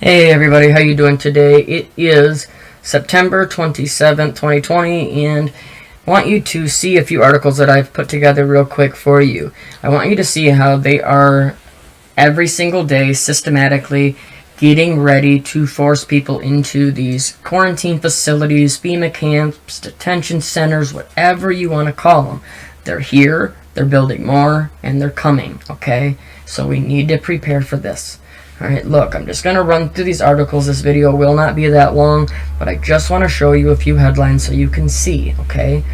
Hey everybody, how you doing today? It is September 27th, 2020, and I want you to see a few articles that I've put together real quick for you. I want you to see how they are every single day systematically getting ready to force people into these quarantine facilities, FEMA camps, detention centers, whatever you want to call them. They're here, they're building more, and they're coming, okay? So we need to prepare for this. Alright, look, I'm just going to run through these articles. This video will not be that long, but I just want to show you a few headlines so you can see, okay?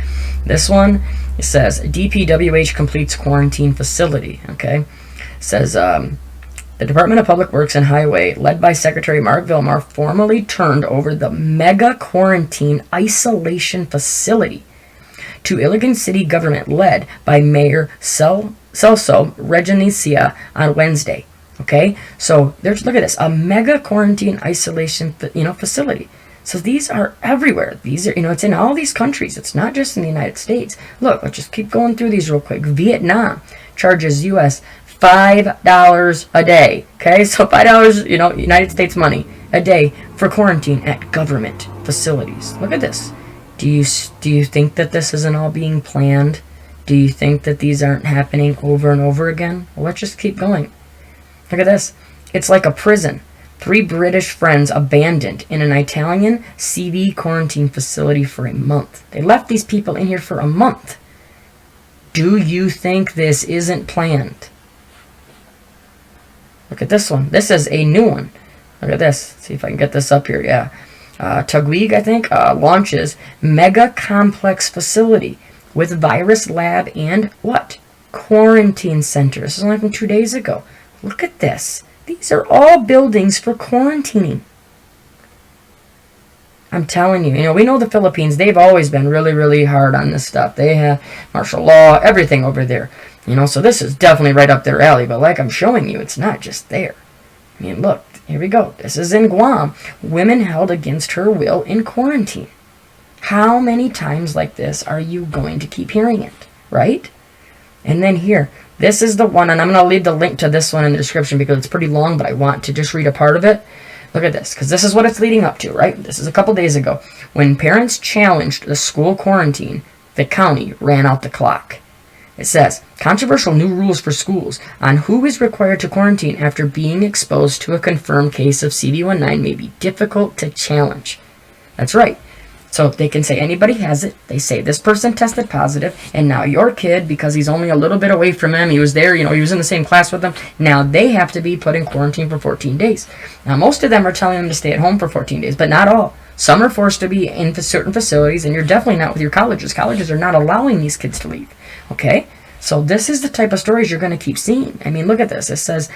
This one, it says, DPWH completes quarantine facility, okay? It says, the Department of Public Works and Highway, led by Secretary Mark Vilmar, formally turned over the mega quarantine isolation facility to Illigan City government, led by Mayor Celso Regencia on Wednesday. Okay, so there's, look at this, a mega quarantine isolation, facility. So these are everywhere. These are, it's in all these countries. It's not just in the United States. Look, let's just keep going through these real quick. Vietnam charges U.S. $5 a day. Okay, so $5, United States money a day for quarantine at government facilities. Look at this. Do you think that this isn't all being planned? Do you think that these aren't happening over and over again? Well, let's just keep going. Look at this. It's like a prison. 3 British friends abandoned in an Italian CV quarantine facility for a month. They left these people in here for a month. Do you think this isn't planned? Look at this one. This is a new one. Look at this. Let's see if I can get this up here. Yeah. Tugwig, I think, launches mega complex facility with virus lab and what? Quarantine center. This is only from 2 days ago. Look at this. These are all buildings for quarantining. I'm telling you, we know the Philippines, they've always been really, really hard on this stuff. They have martial law, everything over there. So this is definitely right up their alley. But like I'm showing you, it's not just there. Look, here we go. This is in Guam. Women held against her will in quarantine. How many times like this are you going to keep hearing it, right? And then here, this is the one, and I'm going to leave the link to this one in the description because it's pretty long, but I want to just read a part of it. Look at this, because this is what it's leading up to, right? This is a couple days ago. When parents challenged the school quarantine, the county ran out the clock. It says, controversial new rules for schools on who is required to quarantine after being exposed to a confirmed case of CV19 may be difficult to challenge. That's right. So they can say anybody has it. They say this person tested positive, and now your kid, because he's only a little bit away from him, he was there, he was in the same class with them, now they have to be put in quarantine for 14 days. Now, most of them are telling them to stay at home for 14 days, but not all. Some are forced to be in certain facilities, and you're definitely not with your colleges. Colleges are not allowing these kids to leave, okay? So this is the type of stories you're going to keep seeing. Look at this. It says,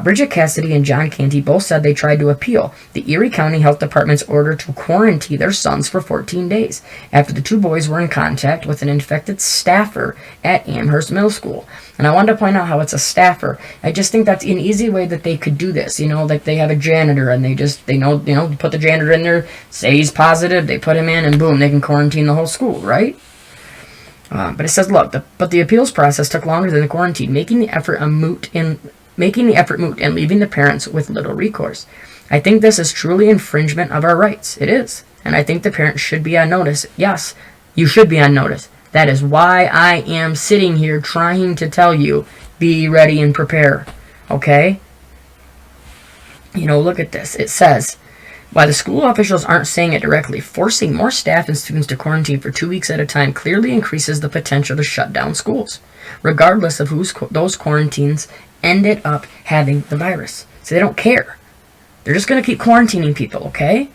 Bridget Cassidy and John Canty both said they tried to appeal the Erie County Health Department's order to quarantine their sons for 14 days after the 2 boys were in contact with an infected staffer at Amherst Middle School. And I wanted to point out how it's a staffer. I just think that's an easy way that they could do this. Like they have a janitor and they put the janitor in there, say he's positive, they put him in, and boom, they can quarantine the whole school, right? But it says, look, but the appeals process took longer than the quarantine, making the effort moot and leaving the parents with little recourse. I think this is truly infringement of our rights. It is. And I think the parents should be on notice. Yes, you should be on notice. That is why I am sitting here trying to tell you, be ready and prepare. Okay? Look at this. It says, while the school officials aren't saying it directly, forcing more staff and students to quarantine for 2 weeks at a time clearly increases the potential to shut down schools, regardless of those quarantines ended up having the virus. So they don't care. They're just going to keep quarantining people, okay?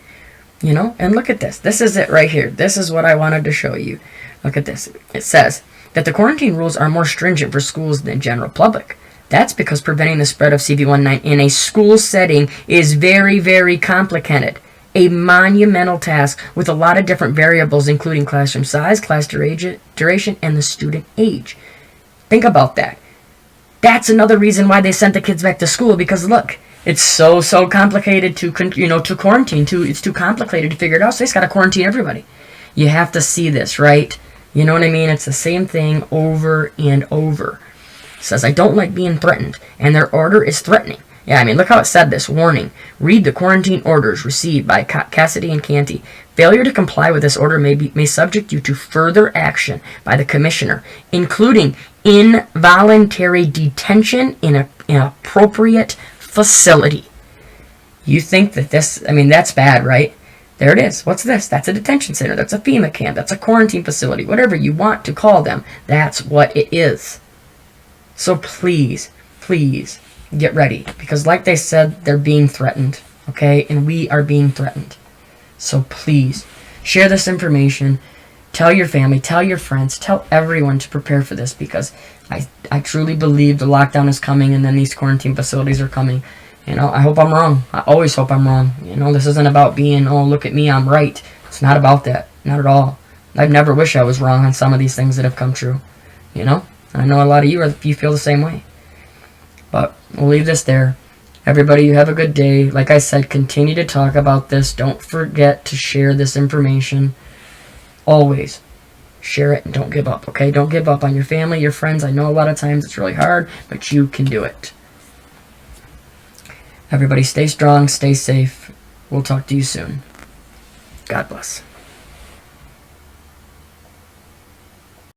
And look at this. This is it right here. This is what I wanted to show you. Look at this. It says that the quarantine rules are more stringent for schools than general public. That's because preventing the spread of CV19 in a school setting is very, very complicated. A monumental task with a lot of different variables, including classroom size, class duration, and the student age. Think about that. That's another reason why they sent the kids back to school, because look, it's so complicated to quarantine. It's too complicated to figure it out, so they just got to quarantine everybody. You have to see this, right? You know what I mean? It's the same thing over and over. Says, I don't like being threatened, and their order is threatening. Yeah, I mean, look how it said this. Warning. Read the quarantine orders received by Cassidy and Canty. Failure to comply with this order may subject you to further action by the commissioner, including involuntary detention in an appropriate facility. You think that this, I mean, that's bad, right? There it is. What's this? That's a detention center. That's a FEMA camp. That's a quarantine facility. Whatever you want to call them, that's what it is. So please, please get ready. Because like they said, they're being threatened. Okay? And we are being threatened. So please, share this information. Tell your family. Tell your friends. Tell everyone to prepare for this. Because I truly believe the lockdown is coming and then these quarantine facilities are coming. You know, I hope I'm wrong. I always hope I'm wrong. You know, this isn't about being, oh, look at me, I'm right. It's not about that. Not at all. I'd never wish I was wrong on some of these things that have come true. You know? I know a lot of you feel the same way. But we'll leave this there. Everybody, you have a good day. Like I said, continue to talk about this. Don't forget to share this information. Always. Share it and don't give up, okay? Don't give up on your family, your friends. I know a lot of times it's really hard, but you can do it. Everybody stay strong, stay safe. We'll talk to you soon. God bless.